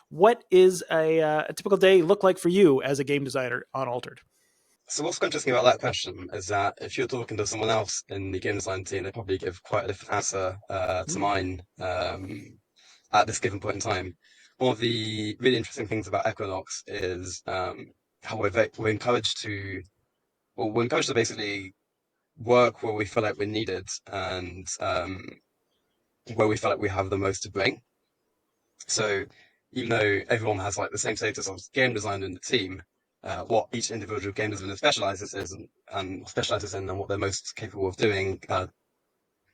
What is a typical day look like for you as a game designer on Altered? So what's quite interesting about that question is that if you're talking to someone else in the game design team, they probably give quite a different answer to Hmm. mine at this given point in time. One of the really interesting things about Equinox is how we're encouraged to, well, we're encouraged to basically work where we feel like we're needed and where we feel like we have the most to bring. So even though everyone has like the same status of game design in the team, what each individual game designer and specializes in and what they're most capable of doing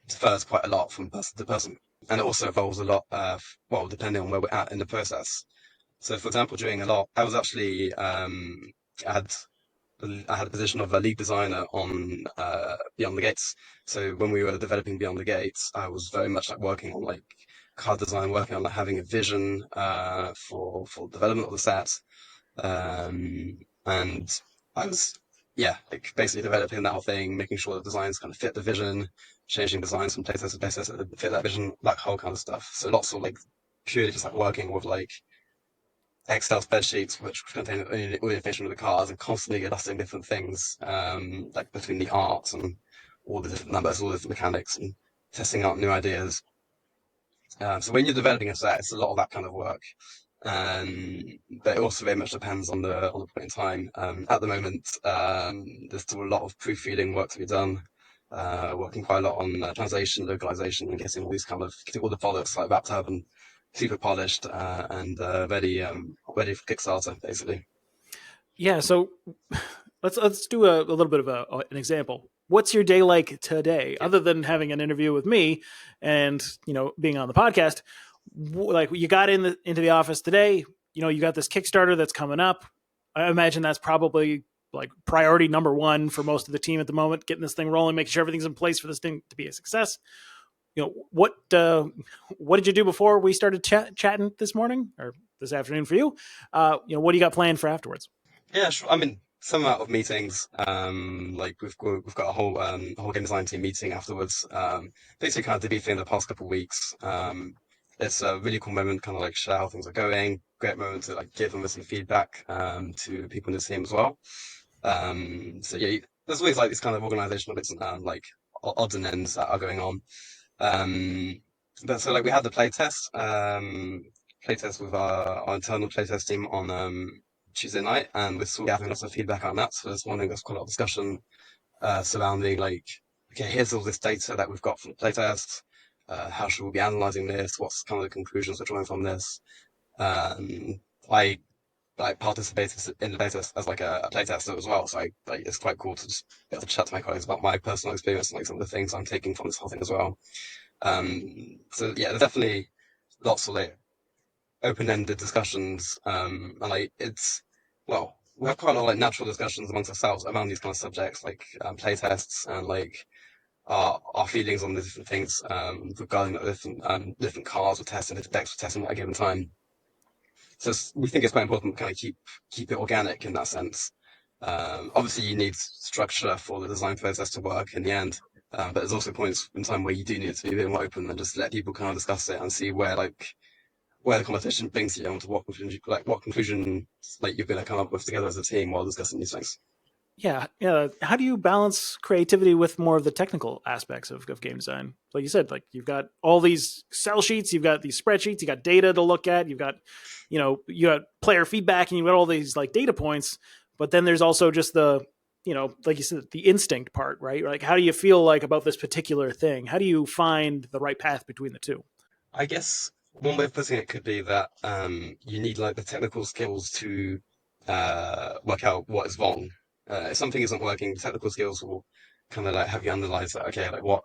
differs quite a lot from person to person. And it also evolves a lot, well, depending on where we're at in the process. So, for example, during a lot, I was actually I had I had a position of a lead designer on Beyond the Gates. So when we were developing Beyond the Gates, I was very much like working on like card design, working on like having a vision for development of the set, and I was yeah like basically developing that whole thing, making sure the designs kind of fit the vision, changing designs from playtest to playtest to fit that vision, that whole kind of stuff. So lots of like purely just like working with like Excel spreadsheets which contain all the information of the cards and constantly adjusting different things, like between the art and all the different numbers, all the different mechanics, and testing out new ideas. So when you're developing a set, it's a lot of that kind of work. But it also very much depends on the point in time. At the moment, there's still a lot of proofreading work to be done. Working quite a lot on translation, localization, and getting all the products like wrapped up and super polished and ready for Kickstarter, basically. Yeah, so let's do a little bit of an example. What's your day like today, Yeah. other than having an interview with me and being on the podcast? Like you got into the office today, you got this Kickstarter that's coming up. I imagine that's probably like priority number one for most of the team at the moment, getting this thing rolling, making sure everything's in place for this thing to be a success. What did you do before we started chatting this morning or this afternoon for you? What do you got planned for afterwards? Yeah, sure. I mean, some amount of meetings. Like we've got a whole game design team meeting afterwards. Basically, kind of debriefing the past couple of weeks. It's a really cool moment, kind of like share how things are going. Great moment to like give them some feedback to people in the team as well. So yeah, there's always like these kind of organizational bits and like odds and ends that are going on. Um, but so like we had the playtest with our internal playtest team on Tuesday night, and we're still gathering lots of feedback on that. So this morning there's quite a lot of discussion surrounding like, okay, here's all this data that we've got from the playtest. How should we be analyzing this? What's kind of the conclusions we're drawing from this? Um, I like participated in the playtest as like a playtester as well, so like it's quite cool to just be able to chat to my colleagues about my personal experience and like some of the things I'm taking from this whole thing as well. So yeah, there's definitely lots of like open-ended discussions, and like well, we have quite a lot of like natural discussions amongst ourselves around these kind of subjects, like play tests and like our feelings on the different things regarding the different cards or testing, different decks we're testing at a given time. So we think it's quite important to kind of keep it organic in that sense. Obviously, you need structure for the design process to work in the end. But there's also points in time where you do need it to be a bit more open and just let people kind of discuss it and see where the conversation brings you and to what conclusion like you're going to come up with together as a team while discussing these things. Yeah, yeah. How do you balance creativity with more of the technical aspects of game design? Like you said, like you've got all these Excel sheets, you've got these spreadsheets, you got data to look at, you've got, you got player feedback, and you've got all these like data points. But then there's also just like you said, the instinct part, right? Like, how do you feel like about this particular thing? How do you find the right path between the two? I guess one way of putting it could be that you need like the technical skills to work out what is wrong. If something isn't working, the technical skills will kind of like have you analyze that. Okay, like what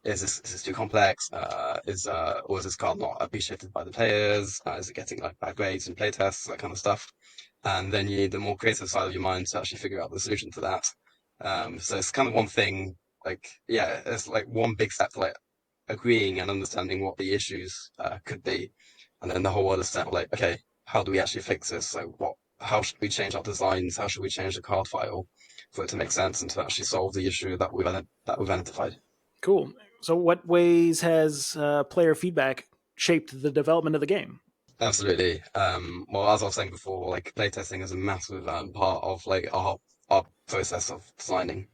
is this? Is this too complex? Or is this card not appreciated by the players? Is it getting like bad grades in playtests, that kind of stuff? And then you need the more creative side of your mind to actually figure out the solution to that. So it's kind of one thing, like yeah, it's like one big step to like agreeing and understanding what the issues could be, and then the whole other step, like okay, how do we actually fix this? So how should we change our designs? How should we change the card file for it to make sense and to actually solve the issue that we've identified? Cool. So, what ways has player feedback shaped the development of the game? Absolutely. Well, as I was saying before, like playtesting is a massive part of like our process of designing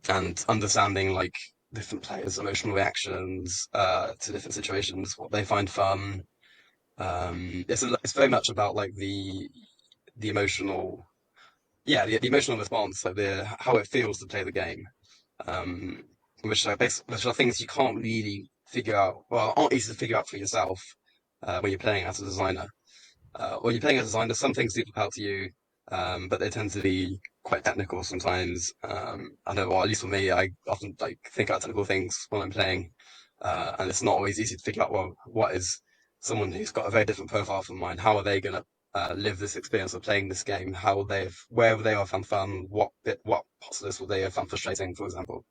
and understanding like different players' emotional reactions to different situations, what they find fun. It's very much about like the emotional, yeah, the emotional response, like the how it feels to play the game, um, which are things you can't really figure out, well, aren't easy to figure out for yourself when you're playing as a designer. When you're playing as a designer, some things do pop out to you, but they tend to be quite technical sometimes. I know, well, at least for me, I often like think about technical things when I'm playing, and it's not always easy to figure out, well, what is someone who's got a very different profile from mine? How are they going to live this experience of playing this game? How they've, where they have found fun? What parts of this will they have found frustrating, for example?